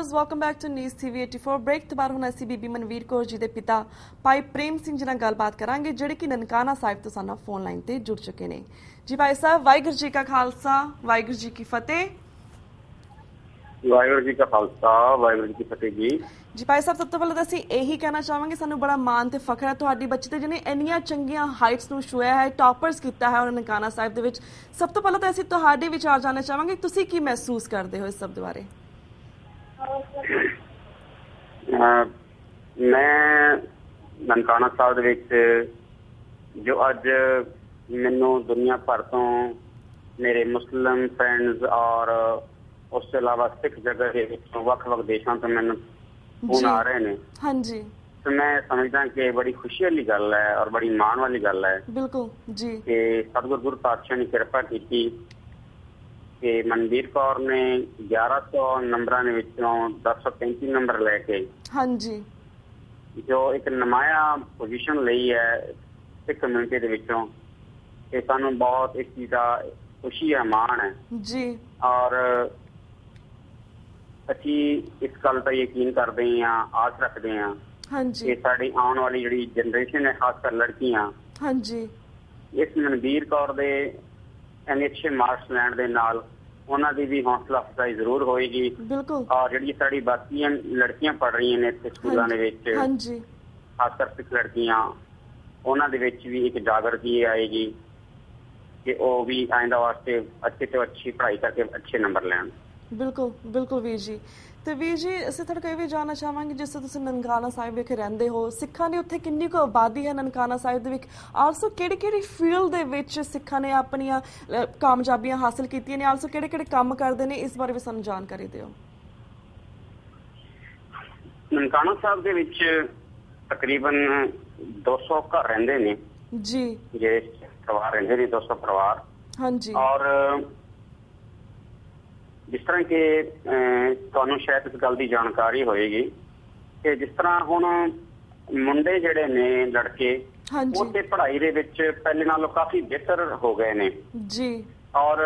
Viewers welcome back to News TV 84 break ਤੋਂ ਬਾਅਦ ਹੁਣ ਅਸੀਂ ਬੀਬੀ ਮਨਵੀਰ ਕੌਰ ਜੀ ਦੇ ਪਿਤਾ ਭਾਈ ਪ੍ਰੇਮ ਸਿੰਘ ਜੀ ਨਾਲ ਗੱਲਬਾਤ ਕਰਾਂਗੇ ਜਿਹੜੇ ਕਿ ਨਨਕਾਣਾ ਸਾਹਿਬ ਤੋਂ ਸਾਨੂੰ ਫੋਨ ਲਾਈਨ ਤੇ ਜੁੜ ਚੁੱਕੇ ਨੇ। ਜੀ ਭਾਈ ਸਾਹਿਬ, ਵਾਹਿਗੁਰੂ ਜੀ ਕਾ ਖਾਲਸਾ ਵਾਹਿਗੁਰੂ ਜੀ ਕੀ ਫਤਿਹ। ਵਾਹਿਗੁਰੂ ਜੀ ਕਾ ਖਾਲਸਾ ਵਾਹਿਗੁਰੂ ਜੀ ਕੀ ਫਤਿਹ ਜੀ ਭਾਈ ਸਾਹਿਬ, ਸਭ ਤੋਂ ਪਹਿਲਾਂ ਤਾਂ ਅਸੀਂ ਇਹੀ ਕਹਿਣਾ ਚਾਹਾਂਗੇ ਸਾਨੂੰ ਬੜਾ ਮਾਣ ਤੇ ਫਖਰ ਹੈ ਤੁਹਾਡੀ ਬੱਚੀ ਤੇ ਜਿਹਨੇ ਇੰਨੀਆਂ ਚੰਗੀਆਂ ਹਾਈਟਸ ਨੂੰ ਛੂਹਿਆ ਹੈ, ਟਾਪਰਸ ਕੀਤਾ ਹੈ ਉਹਨਾਂ ਨਨਕਾਣਾ ਸਾਹਿਬ ਦੇ ਵਿੱਚ। ਸਭ ਤੋਂ ਪਹਿਲਾਂ ਤਾਂ ਅਸੀਂ ਤੁਹਾਡੇ ਵਿਚਾਰ ਜਾਣਨਾ ਚਾਹਾਂਗੇ, ਤੁਸੀਂ ਕੀ ਮਹਿਸੂਸ ਕਰਦੇ ਹੋ ਇਸ ਸਭ ਦੇ ਬਾਰੇ? ਮੈਂ ਨਨਕਾਣਾ ਸਾਹਿਬ ਦੇ ਵਿੱਚ ਜੋ ਅੱਜ ਮੈਨੂੰ ਦੁਨੀਆ ਭਰ ਤੋਂ ਮੇਰੇ ਮੁਸਲਿਮ ਫਰੈਂਡਸ ਔਰ ਉਸ ਤੋਂ ਇਲਾਵਾ ਸਿੱਖ ਜਗ੍ਹਾ ਦੇ ਵਿੱਚੋਂ ਵੱਖ-ਵੱਖ ਦੇਸ਼ਾਂ ਤੋਂ ਮੈਨੂੰ ਫੋਨ ਆ ਰਹੇ ਨੇ। ਹਾਂਜੀ, ਤੇ ਮੈਂ ਸਮਝਦਾ ਕਿ ਬੜੀ ਖੁਸ਼ੀ ਵਾਲੀ ਗੱਲ ਹੈ ਔਰ ਬੜੀ ਮਾਣ ਵਾਲੀ ਗੱਲ ਹੈ। ਬਿਲਕੁਲ ਜੀ, ਕਿ ਸਤਿਗੁਰੂ ਗੁਰੂ ਪਾਤਸ਼ਾਹ ਨੇ ਕਿਰਪਾ ਕੀਤੀ ਕਿ ਮਨਵੀਰ ਕੌਰ ਨੇ 1100 ਨੰਬਰਾਂ ਦੇ ਵਿੱਚੋਂ 1035 ਨੰਬਰ ਲੈ ਕੇ ਹਾਂਜੀ ਜੋ ਇੱਕ ਨਮਾਇਆ ਪੋਜੀਸ਼ਨ ਲਈ ਹੈ ਸਿੱਖ ਕਮਿਊਨਿਟੀ ਦੇ ਵਿੱਚੋਂ, ਇਹ ਸਾਨੂੰ ਬਹੁਤ ਇਸ ਚੀਜ਼ ਦਾ ਖੁਸ਼ੀ ਹੈ, ਮਾਣ ਹੈ ਜੀ। ਔਰ ਅਸੀਂ ਇਸ ਗੱਲ ਦਾ ਯਕੀਨ ਕਰਦੇ ਹਾਂ, ਆਸ ਰੱਖਦੇ ਹਾਂ ਹਾਂਜੀ ਕਿ ਸਾਡੀ ਆਉਣ ਵਾਲੀ ਜਿਹੜੀ ਜਨਰੇਸ਼ਨ ਹੈ, ਖਾਸ ਕਰ ਲੜਕੀਆਂ, ਹਾਂਜੀ ਇਸ ਮਨਵੀਰ ਕੌਰ ਦੇ ਇੰਨੇ ਅੱਛੇ ਮਾਰਕਸ ਲੈਣ ਦੇ ਨਾਲ ਉਹਨਾਂ ਦੀ ਵੀ ਹੌਸਲਾ ਅਫਜ਼ਾਈ ਜ਼ਰੂਰ ਹੋਏਗੀ। ਬਿਲਕੁਲ। ਔਰ ਜਿਹੜੀ ਸਾਡੀ ਬਾਕੀਆਂ ਲੜਕੀਆਂ ਪੜ੍ਹ ਰਹੀਆਂ ਨੇ ਇੱਥੇ ਸਕੂਲਾਂ ਦੇ ਵਿੱਚ, ਹਾਂਜੀ, ਖਾਸ ਕਰ ਸਿੱਖ ਲੜਕੀਆਂ, ਉਹਨਾਂ ਦੇ ਵਿੱਚ ਵੀ ਇੱਕ ਜਾਗਰਤੀ ਆਏਗੀ ਕਿ ਉਹ ਵੀ ਆਇੰਦਾ ਵਾਸਤੇ ਅੱਛੇ ਤੋਂ ਅੱਛੀ ਪੜ੍ਹਾਈ ਕਰਕੇ ਅੱਛੇ ਨੰਬਰ ਲੈਣ। ਬਿਲਕੁਲ ਬਿਲਕੁਲ ਵੀਰ ਜੀ। ਤੇ ਵੀਰ ਜੀ, ਅਸੀਂ ਤੁਹਾਡੇ ਕੋਲ ਇਹ ਵੀ ਜਾਣਨਾ ਚਾਹਾਂਗੇ, ਜਿਸ ਤਰ੍ਹਾਂ ਤੁਸੀਂ ਨਨਕਾਣਾ ਸਾਹਿਬ ਵਿਖੇ ਰਹਿੰਦੇ ਹੋ, ਸਿੱਖਾਂ ਦੀ ਉੱਥੇ ਕਿੰਨੀ ਕੁ ਆਬਾਦੀ ਹੈ ਨਨਕਾਣਾ ਸਾਹਿਬ ਦੇ ਵਿੱਚ? ਆਲਸੋ ਕਿਹੜੀ ਫੀਲਡ ਦੇ ਵਿੱਚ ਸਿੱਖਾਂ ਨੇ ਆਪਣੀਆਂ ਕਾਮਯਾਬੀਆਂ ਹਾਸਲ ਕੀਤੀਆਂ ਨੇ? ਆਲਸੋ ਕਿਹੜੇ ਕੰਮ ਕਰਦੇ ਨੇ? ਇਸ ਬਾਰੇ ਵੀ ਸਾਨੂੰ ਜਾਣਕਾਰੀ ਦਿਓ। ਨਨਕਾਣਾ ਸਾਹਿਬ ਦੇ ਵਿੱਚ ਤਕਰੀਬਨ 200 ਘਰ ਰਹਿੰਦੇ ਨੇ ਜੀ, ਜਿਹੜੇ ਪਰਿਵਾਰ ਰਹਿੰਦੇ ਨੇ, 200 ਪਰਿਵਾਰ। ਹਾਂਜੀ। ਔਰ ਜਿਸ ਤਰ੍ਹਾਂ ਕਿ ਤੁਹਾਨੂੰ ਸ਼ਾਇਦ ਇਸ ਗੱਲ ਦੀ ਜਾਣਕਾਰੀ ਹੋਏਗੀ ਕਿ ਜਿਸ ਤਰ੍ਹਾਂ ਹੁਣ ਮੁੰਡੇ ਜਿਹੜੇ ਨੇ, ਲੜਕੇ, ਉਹ ਤੇ ਪੜ੍ਹਾਈ ਦੇ ਵਿੱਚ ਪਹਿਲੇ ਨਾਲੋਂ ਕਾਫੀ ਬਿਹਤਰ ਹੋ ਗਏ ਨੇ ਜੀ। ਔਰ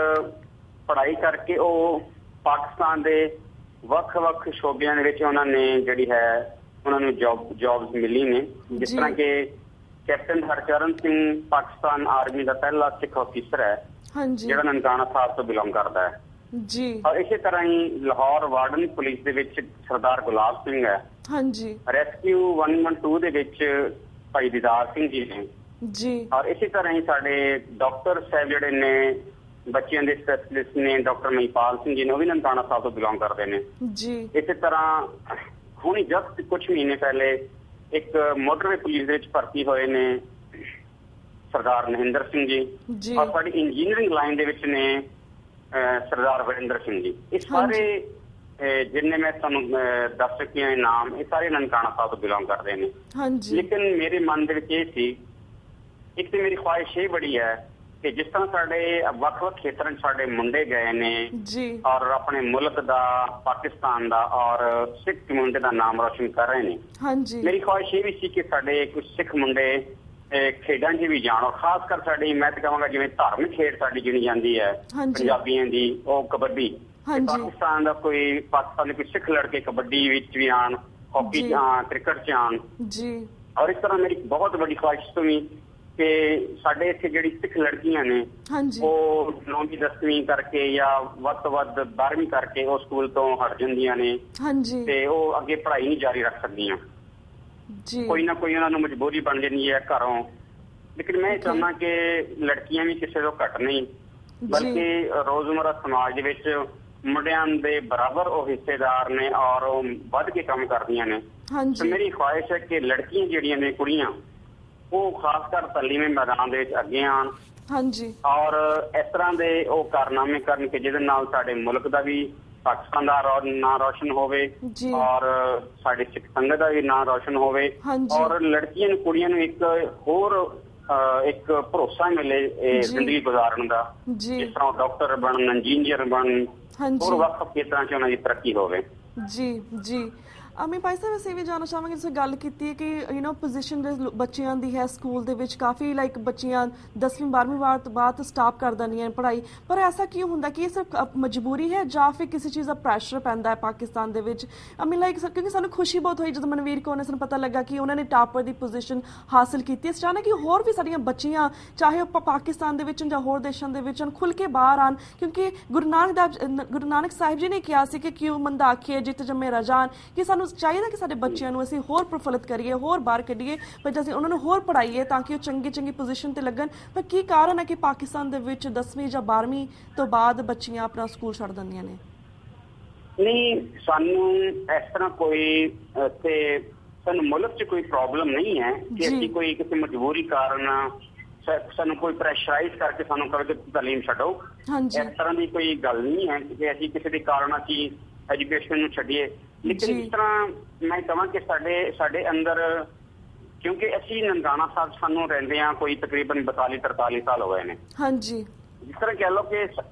ਪੜ੍ਹਾਈ ਕਰਕੇ ਉਹ ਪਾਕਿਸਤਾਨ ਦੇ ਵੱਖ-ਵੱਖ ਸ਼ੋਬਿਆਂ ਦੇ ਵਿੱਚ ਉਹਨਾਂ ਨੇ ਜਿਹੜੀ ਹੈ ਉਹਨਾਂ ਨੂੰ ਜੌਬਸ ਮਿਲੀ ਨੇ। ਜਿਸ ਤਰ੍ਹਾਂ ਕਿ ਕੈਪਟਨ ਹਰਚਰਨ ਸਿੰਘ ਪਾਕਿਸਤਾਨ ਆਰਮੀ ਦਾ ਪਹਿਲਾ ਸਿੱਖ ਅਫਸਰ ਹੈ ਜਿਹੜਾ ਨਨਕਾਣਾ ਸਾਹਿਬ ਤੋਂ ਬਿਲੋਂਗ ਕਰਦਾ ਹੈ ਜੀ। ਔਰ ਇਸੇ ਤਰ੍ਹਾਂ ਹੀ ਲਾਹੌਰ ਵਾਰਡਨ ਪੁਲਿਸ ਦੇ ਵਿੱਚ ਸਰਦਾਰ ਗੁਲਾਬ ਸਿੰਘ ਹੈ। ਹਾਂਜੀ। ਰੈਸਕਿਊ 112 ਦੇ ਵਿੱਚ ਭਾਈ ਦੀਦਾਰ ਸਿੰਘ ਜੀ ਨੇ ਜੀ। ਔਰ ਇਸੇ ਤਰ੍ਹਾਂ ਹੀ ਸਾਡੇ ਡਾਕਟਰ ਸਾਹਿਬ ਜਿਹੜੇ ਨੇ, ਬੱਚਿਆਂ ਦੇ ਸਪੈਸ਼ਲਿਸਟ ਨੇ, ਡਾਕਟਰ ਮਹੀਪਾਲ ਸਿੰਘ ਜੀ ਨੇ, ਉਹ ਵੀ ਨਨਕਾਣਾ ਸਾਹਿਬ ਤੋਂ ਬਿਲੋਂਗ ਕਰਦੇ ਨੇ ਜੀ। ਇਸੇ ਤਰ੍ਹਾਂ ਹੁਣੀ ਜਸਟ ਕੁਝ ਮਹੀਨੇ ਪਹਿਲੇ ਇੱਕ ਮੋਟਰਵੇ ਪੁਲਿਸ ਦੇ ਵਿੱਚ ਭਰਤੀ ਹੋਏ ਨੇ ਸਰਦਾਰ ਮਹਿੰਦਰ ਸਿੰਘ ਜੀ। ਔਰ ਸਾਡੀ ਇੰਜੀਨੀਅਰਿੰਗ ਲਾਈਨ ਦੇ ਵਿੱਚ ਨੇ ਸਰਦਾਰ ਵਰਿੰਦਰ ਸਿੰਘ ਜੀ। ਇਹ ਸਾਰੇ ਜਿੰਨੇ ਮੈਂ ਤੁਹਾਨੂੰ ਦੱਸ ਸਕੀ ਹਾਂ ਨਾਮ, ਇਹ ਸਾਰੇ ਨਨਕਾਣਾ ਸਾਹਿਬ ਤੋਂ ਬਿਲੋਂਗ ਕਰਦੇ ਨੇ। ਲੇਕਿਨ ਮੇਰੇ ਮਨ ਦੇ ਵਿੱਚ ਇਹ ਸੀ, ਇੱਕ ਤੇ ਮੇਰੀ ਖੁਆਇਸ਼ ਇਹ ਬੜੀ ਹੈ ਕਿ ਜਿਸ ਤਰ੍ਹਾਂ ਸਾਡੇ ਵੱਖ-ਵੱਖ ਖੇਤਰਾਂ 'ਚ ਸਾਡੇ ਮੁੰਡੇ ਗਏ ਨੇ ਔਰ ਆਪਣੇ ਮੁਲਕ ਦਾ, ਪਾਕਿਸਤਾਨ ਦਾ ਔਰ ਸਿੱਖ ਕਮਿਊਨਿਟੀ ਦਾ ਨਾਮ ਰੋਸ਼ਨ ਕਰ ਰਹੇ ਨੇ, ਮੇਰੀ ਖੁਆਇਸ਼ ਇਹ ਵੀ ਸੀ ਕਿ ਸਾਡੇ ਕੁਝ ਸਿੱਖ ਮੁੰਡੇ ਖੇਡਾਂ 'ਚ ਵੀ ਜਾਣ। ਔਰ ਖਾਸ ਕਰ ਸਾਡੀ, ਮੈਂ ਤਾਂ ਕਹਾਂਗਾ, ਜਿਵੇਂ ਧਾਰਮਿਕ ਖੇਡ ਸਾਡੀ ਗਿਣੀ ਜਾਂਦੀ ਹੈ ਪੰਜਾਬੀਆਂ ਦੀ, ਉਹ ਕਬੱਡੀ। ਪਾਕਿਸਤਾਨ ਦੇ ਕੋਈ ਸਿੱਖ ਲੜਕੇ ਕਬੱਡੀ ਵਿੱਚ ਵੀ ਆਉਣ, ਹਾਕੀ 'ਚ ਆਉਣ, ਕ੍ਰਿਕਟ 'ਚ ਆਉਣ। ਔਰ ਇਸ ਤਰ੍ਹਾਂ ਮੇਰੀ ਬਹੁਤ ਵੱਡੀ ਖੁਆਇਸ਼ ਤੋਂ ਵੀ ਕਿ ਸਾਡੇ ਇੱਥੇ ਜਿਹੜੀ ਸਿੱਖ ਲੜਕੀਆਂ ਨੇ ਉਹ 9ਵੀਂ 10ਵੀਂ ਕਰਕੇ ਜਾਂ ਵੱਧ ਤੋਂ ਵੱਧ 12ਵੀਂ ਕਰਕੇ ਉਹ ਸਕੂਲ ਤੋਂ ਹਟ ਜਾਂਦੀਆਂ ਨੇ ਤੇ ਉਹ ਅੱਗੇ ਪੜ੍ਹਾਈ ਨਹੀਂ ਜਾਰੀ ਰੱਖ ਸਕਦੀਆਂ। ਕੋਈ ਨਾ ਕੋਈ ਉਹਨਾਂ ਨੂੰ ਮਜਬੂਰੀ ਬਣ ਜਾਂਦੀ ਹੈ ਘਰੋਂ। ਲੇਕਿਨ ਮੈਂ ਇਹ ਚਾਹੁੰਦਾ ਕਿ ਲੜਕੀਆਂ ਵੀ ਕਿਸੇ ਤੋਂ ਘੱਟ ਨਹੀਂ, ਬਲਕਿ ਰੋਜ਼ਮਰਾ ਸਮਾਜ ਦੇ ਵਿੱਚ ਮੁੰਡਿਆਂ ਦੇ ਬਰਾਬਰ ਉਹ ਹਿੱਸੇਦਾਰ ਨੇ ਔਰ ਉਹ ਵੱਧ ਕੇ ਕੰਮ ਕਰਦੀਆਂ ਨੇ। ਮੇਰੀ ਖੁਆਇਸ਼ ਹੈ ਕਿ ਲੜਕੀਆਂ ਜਿਹੜੀਆਂ ਨੇ, ਕੁੜੀਆਂ, ਉਹ ਖਾਸ ਕਰ ਤਾਲੀਮੀ ਮੈਦਾਨ ਦੇ ਵਿੱਚ ਅੱਗੇ ਆਉਣ ਔਰ ਇਸ ਤਰ੍ਹਾਂ ਦੇ ਉਹ ਕਾਰਨਾਮੇ ਕਰਨ ਕਿ ਜਿਹਦੇ ਨਾਲ ਸਾਡੇ ਮੁਲਕ ਦਾ ਵੀ, ਪਾਕਿਸਤਾਨ ਦਾ ਨਾਂ ਰੋਸ਼ਨ ਹੋਵੇ ਔਰ ਸਾਡੇ ਸਿੱਖ ਸੰਗਤ ਦਾ ਵੀ ਨਾਂ ਰੋਸ਼ਨ ਹੋਵੇ ਔਰ ਲੜਕੀਆਂ ਨੂੰ, ਕੁੜੀਆਂ ਨੂੰ ਇੱਕ ਹੋਰ ਇੱਕ ਭਰੋਸਾ ਮਿਲੇ ਜ਼ਿੰਦਗੀ ਗੁਜ਼ਾਰਨ ਦਾ। ਜਿਸ ਤਰ੍ਹਾਂ ਡਾਕਟਰ ਬਣਨ, ਇੰਜੀਨੀਅਰ ਬਣਨ, ਹੋਰ ਵੱਖ-ਵੱਖ ਖੇਤਰਾਂ 'ਚ ਉਹਨਾਂ ਦੀ ਤਰੱਕੀ ਹੋਵੇ। ਜੀ। ਅਮੀ ਭਾਈ ਸਾਹਿਬ ਅਸੀਂ ਵੀ ਜਾਣਨਾ ਚਾਹਾਂਗੇ ਤੁਸੀਂ ਗੱਲ ਕੀਤੀ ਹੈ ਕਿ ਪੋਜੀਸ਼ਨ ਬੱਚਿਆਂ ਦੀ ਹੈ ਸਕੂਲ ਦੇ ਵਿੱਚ ਕਾਫੀ ਲਾਈਕ ਬੱਚੀਆਂ 10ਵੀਂ 12ਵੀਂ ਵਾਰ ਤੋਂ ਬਾਅਦ ਸਟਾਪ ਕਰ ਦਿੰਦੀਆਂ ਪੜ੍ਹਾਈ ਪਰ ਐਸਾ ਕਿਉਂ ਹੁੰਦਾ ਕਿ ਇਹ ਸਿਰਫ ਮਜਬੂਰੀ ਹੈ ਜਾਂ ਫਿਰ ਕਿਸੇ ਚੀਜ਼ ਦਾ ਪ੍ਰੈਸ਼ਰ ਪੈਂਦਾ ਹੈ ਪਾਕਿਸਤਾਨ ਦੇ ਵਿੱਚ ਅਮੀ ਲਾਈਕ ਕਿਉਂਕਿ ਸਾਨੂੰ ਖੁਸ਼ੀ ਬਹੁਤ ਹੋਈ ਜਦੋਂ ਮਨਵੀਰ ਕੌਰ ਨੇ ਸਾਨੂੰ ਪਤਾ ਲੱਗਾ ਕਿ ਉਹਨਾਂ ਨੇ ਟਾਪਰ ਦੀ ਪੋਜੀਸ਼ਨ ਹਾਸਲ ਕੀਤੀ ਹੈ ਚਾਹੁੰਦੇ ਕਿ ਹੋਰ ਵੀ ਸਾਡੀਆਂ ਬੱਚੀਆਂ ਚਾਹੇ ਉਹ ਪਾਕਿਸਤਾਨ ਦੇ ਵਿੱਚ ਜਾਂ ਹੋਰ ਦੇਸ਼ਾਂ ਦੇ ਵਿੱਚ ਖੁੱਲ੍ਹ ਕੇ ਬਾਹਰ ਆਉਣ ਕਿਉਂਕਿ ਗੁਰੂ ਨਾਨਕ ਸਾਹਿਬ ਜੀ ਨੇ ਕਿਹਾ ਸੀ ਕਿ ਕਿਉਂ ਮੰਦਾ ਆਖੀਏ ਜਿੱਤ ਜੰਮੇ ਰਾਜਾਨ ਕਿ ਸਾਨੂੰ ਚਾਹੀਦਾ ਕਿ ਸਾਡੇ ਬੱਚਿਆਂ ਨੂੰ ਅਸੀਂ ਹੋਰ ਪ੍ਰਫੁੱਲਿਤ ਕਰੀਏ ਹੋਰ ਬਾਹਰ ਕੱਢੀਏ ਪਰ ਅਸੀਂ ਉਹਨਾਂ ਨੂੰ ਹੋਰ ਪੜ੍ਹਾਈਏ ਤਾਂ ਕਿ ਉਹ ਚੰਗੀ ਪੋਜੀਸ਼ਨ ਤੇ ਲੱਗਣ ਪਰ ਕੀ ਕਾਰਨ ਹੈ ਕਿ ਪਾਕਿਸਤਾਨ ਦੇ ਵਿੱਚ 10ਵੀਂ ਜਾਂ 12ਵੀਂ ਤੋਂ ਬਾਅਦ ਬੱਚੀਆਂ ਆਪਣਾ ਸਕੂਲ ਛੱਡ ਦਿੰਦੀਆਂ ਨੇ ਨਹੀਂ ਸਾਨੂੰ ਇਸ ਤਰ੍ਹਾਂ ਕੋਈ ਇੱਥੇ ਸਾਨੂੰ ਮੁਲਕ 'ਚ ਕੋਈ ਪ੍ਰੋਬਲਮ ਨਹੀਂ ਹੈ ਕਿ ਅਸੀਂ ਕੋਈ ਕਿਸੇ ਮਜਬੂਰੀ ਕਾਰਨ ਸਾਨੂੰ ਕੋਈ ਪ੍ਰੈਸ਼ਰਾਈਜ਼ ਕਰਕੇ ਸਾਨੂੰ ਕਰਕੇ ਤਾਲੀਮ ਛੱਡੋ ਇਸ ਤਰ੍ਹਾਂ ਦੀ ਕੋਈ ਗੱਲ ਨਹੀਂ ਹੈ ਕਿ ਅਸੀਂ ਕਿਸੇ ਦੇ ਕਾਰਨ ਅਸੀਂ ਐਜੂਕੇਸ਼ਨ ਨੂੰ ਛੱਡੀਏ ਲੇਕਿਨ ਜਿਸ ਤਰ੍ਹਾਂ ਮੈਂ ਕਹਾਂ ਕਿ ਸਾਡੇ ਅੰਦਰ ਕਿਉਂਕਿ ਅਸੀਂ ਨਨਕਾਣਾ ਸਾਹਿਬ ਸਾਨੂੰ ਰਹਿੰਦੇ ਹਾਂ ਕੋਈ ਤਕਰੀਬਨ 42-43 ਸਾਲ ਹੋ ਗਏ ਨੇ ਹਾਂਜੀ ਜਿਸ ਤਰ੍ਹਾਂ ਕਹਿ ਲਓ ਕਿ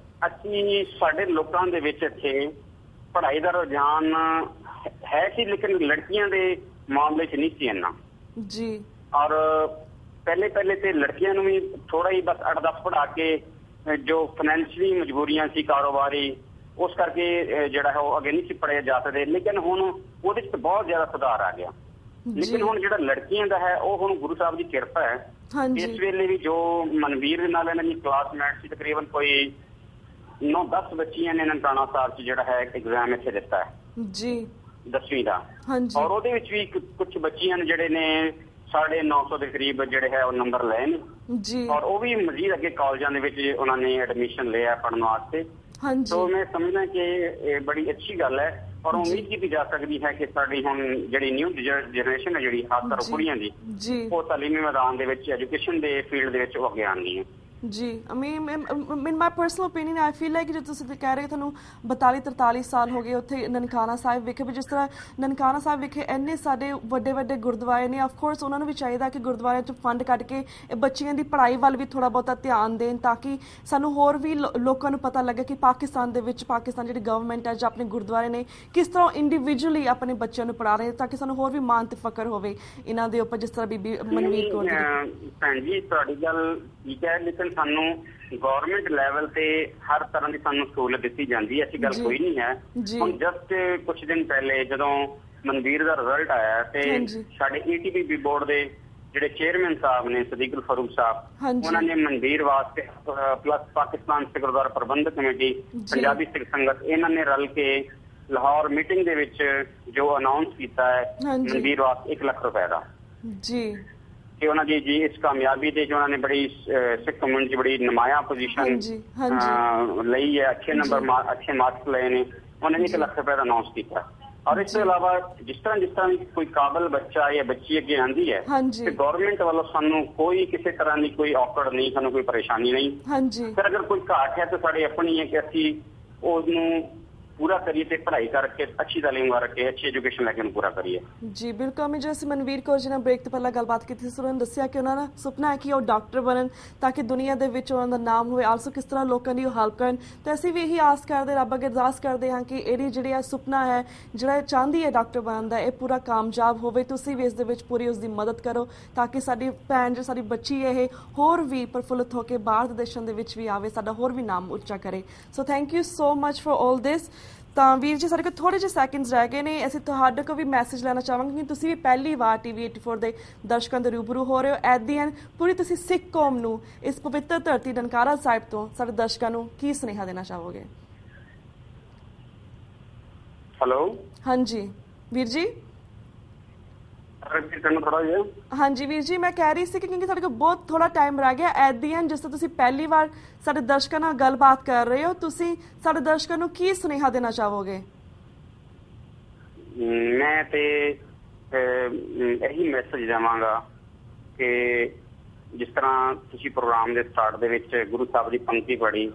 ਅਸੀਂ ਸਾਡੇ ਲੋਕਾਂ ਦੇ ਵਿੱਚ ਇੱਥੇ ਪੜ੍ਹਾਈ ਦਾ ਰੁਝਾਨ ਹੈ ਸੀ ਲੇਕਿਨ ਲੜਕੀਆਂ ਦੇ ਮਾਮਲੇ 'ਚ ਨਹੀਂ ਸੀ ਇੰਨਾ ਜੀ ਔਰ ਪਹਿਲੇ ਤੇ ਲੜਕੀਆਂ ਨੂੰ ਵੀ ਥੋੜਾ ਹੀ ਬਸ 8-10 ਪੜ੍ਹਾ ਕੇ ਜੋ ਫਾਈਨੈਂਸ਼ੀਅਲੀ ਮਜਬੂਰੀਆਂ ਸੀ ਕਾਰੋਬਾਰੀ ਉਸ ਕਰਕੇ ਜਿਹੜਾ ਹੈ ਉਹ ਅੱਗੇ ਨਹੀਂ ਸੀ ਪੜ੍ਹੇ ਜਾ ਸਕਦੇ ਲੇਕਿਨ ਹੁਣ ਉਹਦੇ 'ਚ ਬਹੁਤ ਜ਼ਿਆਦਾ ਸੁਧਾਰ ਆ ਗਿਆ ਲੇਕਿਨ ਹੁਣ ਜਿਹੜਾ ਲੜਕੀਆਂ ਦਾ ਹੈ ਉਹ ਹੁਣ ਗੁਰੂ ਸਾਹਿਬ ਦੀ ਕਿਰਪਾ ਹੈ ਇਸ ਵੇਲੇ ਵੀ ਜੋ ਮਨਵੀਰ ਦੇ ਨਾਲ ਇਹਨਾਂ ਦੀ ਕਲਾਸਮੇਟ ਸੀ ਤਕਰੀਬਨ ਕੋਈ 9-10 ਬੱਚੀਆਂ ਨੇ ਨਨਕਾਣਾ ਸਾਹਿਬ 'ਚ ਜਿਹੜਾ ਹੈ ਐਗਜ਼ਾਮ ਇੱਥੇ ਦਿੱਤਾ ਹੈ ਜੀ 10ਵੀਂ ਦਾ ਔਰ ਉਹਦੇ ਵਿੱਚ ਵੀ ਕੁਝ ਬੱਚੀਆਂ ਨੇ ਜਿਹੜੇ ਨੇ 950 ਦੇ ਕਰੀਬ ਜਿਹੜੇ ਹੈ ਉਹ ਨੰਬਰ ਲਏ ਨੇ ਜੀ ਔਰ ਉਹ ਵੀ ਮਜ਼ੀਦ ਅੱਗੇ ਕਾਲਜਾਂ ਦੇ ਵਿੱਚ ਉਹਨਾਂ ਨੇ ਐਡਮਿਸ਼ਨ ਲਿਆ ਪੜ੍ਹਨ ਵਾਸਤੇ ਸੋ ਮੈਂ ਸਮਝਦਾ ਕਿ ਇਹ ਬੜੀ ਅੱਛੀ ਗੱਲ ਹੈ ਔਰ ਉਮੀਦ ਕੀਤੀ ਜਾ ਸਕਦੀ ਹੈ ਕਿ ਸਾਡੀ ਹੁਣ ਜਿਹੜੀ ਨਿਊ ਜਨਰੇਸ਼ਨ ਹੈ ਜਿਹੜੀ ਖਾਸ ਕਰ ਕੁੜੀਆਂ ਦੀ ਉਹ ਤਾਲੀਮੀ ਮੈਦਾਨ ਦੇ ਵਿੱਚ ਐਜੂਕੇਸ਼ਨ ਦੇ ਫੀਲਡ ਦੇ ਵਿੱਚ ਉਹ ਅੱਗੇ ਆਉਣਗੀਆਂ ਜੀ in my personal opinion I feel like ਜੇ ਤੁਸੀਂ ਕਹਿ ਰਹੇ ਤੁਹਾਨੂੰ 42-43 ਸਾਲ ਹੋ ਗਏ ਉੱਥੇ ਨਨਕਾਣਾ ਸਾਹਿਬ ਵਿਖੇ ਵੀ ਜਿਸ ਤਰ੍ਹਾਂ ਨਨਕਾਣਾ ਸਾਹਿਬ ਵਿਖੇ ਇੰਨੇ ਸਾਡੇ ਵੱਡੇ ਗੁਰਦੁਆਰੇ ਨੇ ਆਫਕੋਰਸ ਉਹਨਾਂ ਨੂੰ ਵੀ ਚਾਹੀਦਾ ਕਿ ਗੁਰਦੁਆਰਿਆਂ 'ਚ ਫੰਡ ਕੱਢ ਕੇ ਬੱਚੀਆਂ ਦੀ ਪੜ੍ਹਾਈ ਵੱਲ ਵੀ ਥੋੜ੍ਹਾ ਬਹੁਤਾ ਧਿਆਨ ਦੇਣ ਤਾਂ ਕਿ ਸਾਨੂੰ ਹੋਰ ਵੀ ਲੋਕਾਂ ਨੂੰ ਪਤਾ ਲੱਗੇ ਕਿ ਪਾਕਿਸਤਾਨ ਦੇ ਵਿੱਚ ਪਾਕਿਸਤਾਨ ਜਿਹੜੀ ਗਵਰਨਮੈਂਟ ਹੈ ਜਾਂ ਆਪਣੇ ਗੁਰਦੁਆਰੇ ਨੇ ਕਿਸ ਤਰ੍ਹਾਂ ਇੰਡੀਵਿਜੂਅਲੀ ਆਪਣੇ ਬੱਚਿਆਂ ਨੂੰ ਪੜ੍ਹਾ ਰਹੇ ਤਾਂ ਕਿ ਸਾਨੂੰ ਹੋਰ ਵੀ ਮਾਣ ਤੇ ਫਕਰ ਹੋਵੇ ਇਹਨਾਂ ਦੇ ਉੱਪਰ ਜਿਸ ਤਰ੍ਹਾਂ ਬੀਬੀ ਮਨਵੀਰ ਕੌਰ ਭੈਣ ਜੀ ਤੁਹਾਡੀ ਗੱਲ ਠੀਕ ਹੈ ਲੇਕਿਨ ਸਾਨੂੰ ਗਵਰਨਮੈਂਟ ਲੈਵਲ ਤੇ ਹਰ ਤਰ੍ਹਾਂ ਦੀ ਸਾਨੂੰ ਸਹੂਲਤ ਦਿੱਤੀ ਜਾਂਦੀ ਹੈ ਐਸੀ ਗੱਲ ਕੋਈ ਨਹੀਂ ਹੈ ਹੁਣ ਜਸਟ ਕੁਝ ਦਿਨ ਪਹਿਲੇ ਜਦੋਂ ਮਨਵੀਰ ਦਾ ਰਿਜ਼ਲਟ ਆਇਆ ਤੇ ਸਾਡੇ ETB ਬੋਰਡ ਦੇ ਜਿਹੜੇ ਚੇਅਰਮੈਨ ਸਾਹਿਬ ਨੇ ਸਦੀਕੁਲ ਫਾਰੂਕ ਸਾਹਿਬ ਉਹਨਾਂ ਨੇ ਮਨਵੀਰ ਵਾਸਤੇ ਪਲੱਸ ਪਾਕਿਸਤਾਨ ਸਿੱਖ ਗੁਰਦੁਆਰਾ ਪ੍ਰਬੰਧਕ ਕਮੇਟੀ ਪੰਜਾਬੀ ਸਿੱਖ ਸੰਗਤ ਇਹਨਾਂ ਨੇ ਰਲ ਕੇ ਲਾਹੌਰ ਮੀਟਿੰਗ ਦੇ ਵਿੱਚ ਜੋ ਅਨਾਉਂਸ ਕੀਤਾ ਹੈ ਮਨਵੀਰ ਵਾਸਤੇ 1 ਲੱਖ ਰੁਪਏ ਦਾ ਜੀ ਕਿ ਉਹਨਾਂ ਦੀ ਜੀ ਇਸ ਕਾਮਯਾਬੀ ਦੇ ਜੋ ਉਹਨਾਂ ਨੇ ਬੜੀ ਸਿੱਖ ਕਮਿਊਨਿਟੀ ਬੜੀ ਨਮਾਇਆ ਪੋਜੀਸ਼ਨ ਲਈ ਹੈ ਅੱਛੇ ਨੰਬਰ ਅੱਛੇ ਮਾਰਕਸ ਲਏ ਨੇ ਉਹਨਾਂ ਨੇ 1 ਲੱਖ ਰੁਪਏ ਦਾ ਅਨਾਉਂਸ ਕੀਤਾ ਔਰ ਇਸ ਤੋਂ ਇਲਾਵਾ ਜਿਸ ਤਰ੍ਹਾਂ ਕੋਈ ਕਾਬਲ ਬੱਚਾ ਜਾਂ ਬੱਚੀ ਅੱਗੇ ਆਉਂਦੀ ਹੈ ਤੇ ਗਵਰਨਮੈਂਟ ਵੱਲੋਂ ਸਾਨੂੰ ਕੋਈ ਕਿਸੇ ਤਰ੍ਹਾਂ ਦੀ ਕੋਈ ਔਕੜ ਨਹੀਂ ਸਾਨੂੰ ਕੋਈ ਪਰੇਸ਼ਾਨੀ ਨਹੀਂ ਫਿਰ ਅਗਰ ਕੋਈ ਘਾਟ ਹੈ ਤਾਂ ਸਾਡੇ ਆਪਣੀ ਹੈ ਕਿ ਅਸੀਂ ਉਹਨੂੰ ਪੂਰਾ ਕਰੀਏ ਤੇ ਪੜ੍ਹਾਈ ਕਰਕੇ ਅੱਛੀ ਤਾਲੀਮ ਕਰਕੇ ਅੱਛੀ ਐਜੂਕੇਸ਼ਨ ਲੈ ਕੇ ਉਹਨੂੰ ਪੂਰਾ ਕਰੀਏ ਜੀ ਬਿਲਕੁਲ ਮੈਂ ਜਿਵੇਂ ਮਨਵੀਰ ਕੌਰ ਜੀ ਨਾਲ ਬ੍ਰੇਕ ਤੋਂ ਪਹਿਲਾਂ ਗੱਲਬਾਤ ਕੀਤੀ ਸੀ ਉਹਨਾਂ ਨੇ ਦੱਸਿਆ ਕਿ ਉਹਨਾਂ ਦਾ ਸੁਪਨਾ ਹੈ ਕਿ ਉਹ ਡਾਕਟਰ ਬਣਨ ਤਾਂ ਕਿ ਦੁਨੀਆ ਦੇ ਵਿੱਚ ਉਹਨਾਂ ਦਾ ਨਾਮ ਹੋਵੇ ਆਲਸੋ ਕਿਸ ਤਰ੍ਹਾਂ ਲੋਕਾਂ ਦੀ ਉਹ ਹੈਲਪ ਕਰਨ ਤੇ ਅਸੀਂ ਵੀ ਇਹੀ ਆਸ ਕਰਦੇ ਰੱਬ ਅੱਗੇ ਅਰਦਾਸ ਕਰਦੇ ਹਾਂ ਕਿ ਇਹਦੀ ਜਿਹੜੀ ਆ ਸੁਪਨਾ ਹੈ ਜਿਹੜਾ ਚਾਹੁੰਦੀ ਹੈ ਡਾਕਟਰ ਬਣਨ ਦਾ ਇਹ ਪੂਰਾ ਕਾਮਯਾਬ ਹੋਵੇ ਤੁਸੀਂ ਵੀ ਇਸ ਦੇ ਵਿੱਚ ਪੂਰੀ ਉਸ ਦੀ ਮਦਦ ਕਰੋ ਤਾਂ ਕਿ ਸਾਡੀ ਭੈਣ ਜੋ ਸਾਡੀ ਬੱਚੀ ਇਹ ਹੋਰ ਵੀ ਪ੍ਰਫੁੱਲਤ ਹੋ ਕੇ ਬਾਹਰ ਦੇ ਦੇਸ਼ਾਂ ਦੇ ਵਿੱਚ ਵੀ ਆਵੇ ਸਾਡਾ ਹੋਰ ਵੀ ਨਾਮ ਉੱਚਾ ਕਰੇ so thank you so much for all this ਤਾਂ ਵੀਰ ਜੀ ਸਾਡੇ ਕੋਲ ਥੋੜੇ ਜਿਹੇ ਸੈਕਿੰਡਸ ਰਹਿ ਗਏ ਨੇ ਅਸੀਂ ਤੁਹਾਡੇ ਕੋਲ ਵੀ ਮੈਸੇਜ ਲੈਣਾ ਚਾਹਾਂਗੇ ਕਿ ਤੁਸੀਂ ਵੀ ਪਹਿਲੀ ਵਾਰ TV84 ਦੇ ਦਰਸ਼ਕਾਂ ਦੇ ਰੂਬਰੂ ਹੋ ਰਹੇ ਹੋ ਐਟ ਦੀ ਐਂਡ ਪੂਰੀ ਤੁਸੀਂ ਸਿੱਖ ਕੌਮ ਨੂੰ ਇਸ ਪਵਿੱਤਰ ਧਰਤੀ ਨਨਕਾਣਾ ਸਾਹਿਬ ਤੋਂ ਸਾਡੇ ਦਰਸ਼ਕਾਂ ਨੂੰ ਕੀ ਸੁਨੇਹਾ ਦੇਣਾ ਚਾਹੋਗੇ ਹੈਲੋ ਹਾਂਜੀ ਵੀਰ ਜੀ ਹਾਂਜੀ ਵੀਰ ਜੀ ਮੈਂ ਕਹਿ ਰਹੀ ਸੀ ਕਿ ਕਿਉਂਕਿ ਸਾਡੇ ਕੋਲ ਬਹੁਤ ਥੋੜਾ ਟਾਈਮ ਰਹਿ ਗਿਆ ਐਟ ਦੀ ਐਂਡ ਜਿਸ ਤਰ੍ਹਾਂ ਤੁਸੀਂ ਪਹਿਲੀ ਵਾਰ ਸਾਡੇ ਦਰਸ਼ਕਾਂ ਨਾਲ ਗੱਲਬਾਤ ਕਰ ਰਹੇ ਹੋ ਤੁਸੀਂ ਸਾਡੇ ਦਰਸ਼ਕਾਂ ਨੂੰ ਕੀ ਸੁਨੇਹਾ ਦੇਣਾ ਚਾਹੋਗੇ ਮੈਂ ਤੇ ਇਹੀ ਮੈਸੇਜ ਦੇਵਾਂਗਾ ਕਿ ਜਿਸ ਤਰ੍ਹਾਂ ਤੁਸੀਂ ਪ੍ਰੋਗਰਾਮ ਦੇ ਸਟਾਰਟ ਦੇ ਵਿੱਚ ਗੁਰੂ ਸਾਹਿਬ ਦੀ ਪੰਕਤੀ ਪੜ੍ਹੀ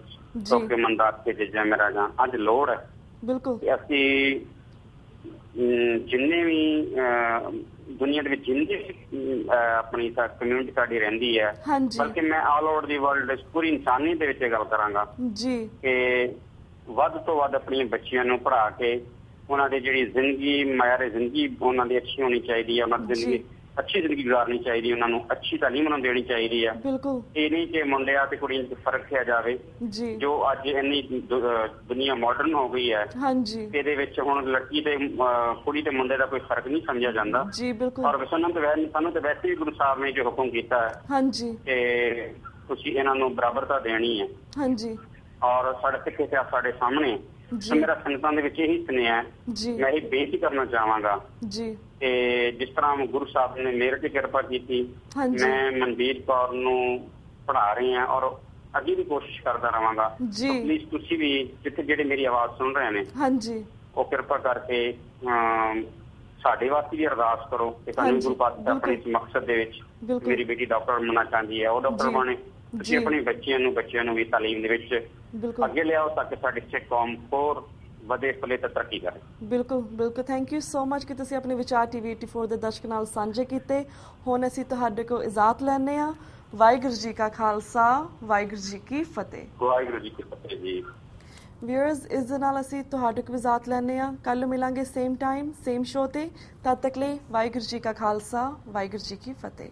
ਸੋਕੇ ਮੰਦਾਤ ਕੇ ਜੱਜਾ ਮੇਰਾ ਜਾਨ ਅੱਜ ਲੋੜ ਹੈ ਬਿਲਕੁਲ ਅਸੀਂ ਜਿੰਨੇ ਵੀ ਦੁਨੀਆ ਦੇ ਵਿੱਚ ਜਿੰਨੀ ਆਪਣੀ ਕਮਿਊਨਿਟੀ ਸਾਡੀ ਰਹਿੰਦੀ ਹੈ ਬਲਕਿ ਮੈਂ ਆਲ ਓਵਰ ਦੀ ਵਰਲਡ ਪੂਰੀ ਇਨਸਾਨੀਅਤ ਦੇ ਵਿੱਚ ਗੱਲ ਕਰਾਂਗਾ ਜੀ ਕਿ ਵੱਧ ਤੋਂ ਵੱਧ ਆਪਣੀਆਂ ਬੱਚੀਆਂ ਨੂੰ ਪੜ੍ਹਾ ਕੇ ਉਹਨਾਂ ਦੀ ਜਿਹੜੀ ਜ਼ਿੰਦਗੀ ਮਾਇਆਰੇ ਜ਼ਿੰਦਗੀ ਉਹਨਾਂ ਦੀ ਅੱਛੀ ਹੋਣੀ ਚਾਹੀਦੀ ਹੈ, ਉਹਨਾਂ ਦੀ ਜ਼ਿੰਦਗੀ ਅੱਛੀ ਜ਼ਿੰਦਗੀ ਗੁਜ਼ਾਰਨੀ ਚਾਹੀਦੀ, ਉਹਨਾਂ ਨੂੰ ਅੱਛੀ ਤਾਲੀਮ ਉਹਨਾਂ ਨੂੰ ਦੇਣੀ ਚਾਹੀਦੀ ਹੈ। ਬਿਲਕੁਲ ਇਹ ਨਹੀਂ ਕਿ ਮੁੰਡਿਆਂ ਤੇ ਕੁੜੀਆਂ 'ਚ ਫਰਕ ਕਿਹਾ ਜਾਵੇ। ਜੋ ਅੱਜ ਇੰਨੀ ਦੁਨੀਆ ਮਾਡਰਨ ਹੋ ਗਈ ਹੈ, ਇਹਦੇ ਵਿੱਚ ਹੁਣ ਲੜਕੀ ਤੇ ਕੁੜੀ ਤੇ ਮੁੰਡੇ ਦਾ ਕੋਈ ਫਰਕ ਨਹੀਂ ਸਮਝਿਆ ਜਾਂਦਾ। ਔਰ ਸਾਨੂੰ ਤਾਂ ਵੈਸੇ ਵੀ ਗੁਰੂ ਸਾਹਿਬ ਨੇ ਜੋ ਹੁਕਮ ਕੀਤਾ ਹੈ ਕਿ ਤੁਸੀਂ ਇਹਨਾਂ ਨੂੰ ਬਰਾਬਰਤਾ ਦੇਣੀ ਹੈ। ਔਰ ਸਾਡੇ ਸਿੱਖ ਇਤਿਹਾਸ ਸਾਡੇ ਸਾਹਮਣੇ। ਮੇਰਾ ਸੰਗਤਾਂ ਦੇ ਵਿੱਚ ਇਹੀ ਸੁਨੇਹਾ ਹੈ, ਮੈਂ ਇਹ ਬੇਨਤੀ ਕਰਨਾ ਚਾਹਾਂਗਾ ਕਿ ਜਿਸ ਤਰ੍ਹਾਂ ਗੁਰੂ ਸਾਹਿਬ ਨੇ ਮੇਰੇ ਤੇ ਕਿਰਪਾ ਕੀਤੀ, ਮੈਂ ਮਨਦੀਪ ਕੌਰ ਨੂੰ ਪੜ੍ਹਾ ਰਹੀ ਹਾਂ ਔਰ ਅੱਗੇ ਵੀ ਕੋਸ਼ਿਸ਼ ਕਰਦਾ ਰਹਾਂਗਾ। ਪਲੀਜ਼ ਤੁਸੀਂ ਵੀ ਜਿੱਥੇ ਜਿਹੜੇ ਮੇਰੀ ਆਵਾਜ਼ ਸੁਣ ਰਹੇ ਨੇ ਉਹ ਕਿਰਪਾ ਕਰਕੇ ਸਾਡੇ ਵਾਸਤੇ ਵੀ ਅਰਦਾਸ ਕਰੋ ਕਿ ਸਾਨੂੰ ਗੁਰੂ ਪਾਤਸ਼ਾਹ ਆਪਣੇ ਇਸ ਮਕਸਦ ਦੇ ਵਿੱਚ, ਮੇਰੀ ਬੇਟੀ ਡਾਕਟਰ ਬਣਨਾ ਚਾਹੁੰਦੀ ਹੈ, ਉਹ ਡਾਕਟਰ ਬਣੇ। ਤੁਸੀਂ ਆਪਣੇ ਬੱਚਿਆਂ ਨੂੰ ਵੀ ਤਾਲੀਮ ਦੇ ਵਿੱਚ ਅੱਗੇ ਲਿਆਓ ਤਾਂ ਕਿ ਸਾਡੀ ਸਿੱਖ ਕੌਮ ਹੋਰ ਵਧੇ ਫੁੱਲੇ ਤੇ ਤਰੱਕੀ ਕਰੇ। ਬਿਲਕੁਲ ਥੈਂਕ ਯੂ ਸੋ ਮਚ ਕਿ ਤੁਸੀਂ ਆਪਣੇ ਵਿਚਾਰ TV 84 ਦੇ ਦਰਸ਼ਕ ਨਾਲ ਸਾਂਝੇ ਕੀਤੇ। ਹੁਣ ਅਸੀਂ ਤੁਹਾਡੇ ਕੋਲ ਇਜਾਜ਼ਤ ਲੈਂਦੇ ਹਾਂ। ਵਾਹਿਗੁਰੂ ਜੀ ਕਾ ਖਾਲਸਾ, ਵਾਹਿਗੁਰੂ ਜੀ ਕੀ ਫਤਿਹ। ਵਾਹਿਗੁਰੂ ਜੀ ਕੀ ਫਤਿਹ ਜੀ। ਵਿਊਅਰਸ, ਇਸ ਦੇ ਨਾਲ ਅਸੀਂ ਤੁਹਾਡੇ ਕੋਲ ਇਜਾਜ਼ਤ ਲੈਂਦੇ ਹਾਂ। ਕੱਲ੍ਹ ਮਿਲਾਂਗੇ ਸੇਮ ਟਾਈਮ ਸੇਮ ਸ਼ੋਅ ਤੇ। ਤਦ ਤੱਕ ਲਈ ਵਾਹਿਗੁਰੂ ਜੀ ਕਾ ਖਾਲਸਾ, ਵਾਹਿਗੁਰੂ ਜੀ ਕੀ ਫਤਿਹ।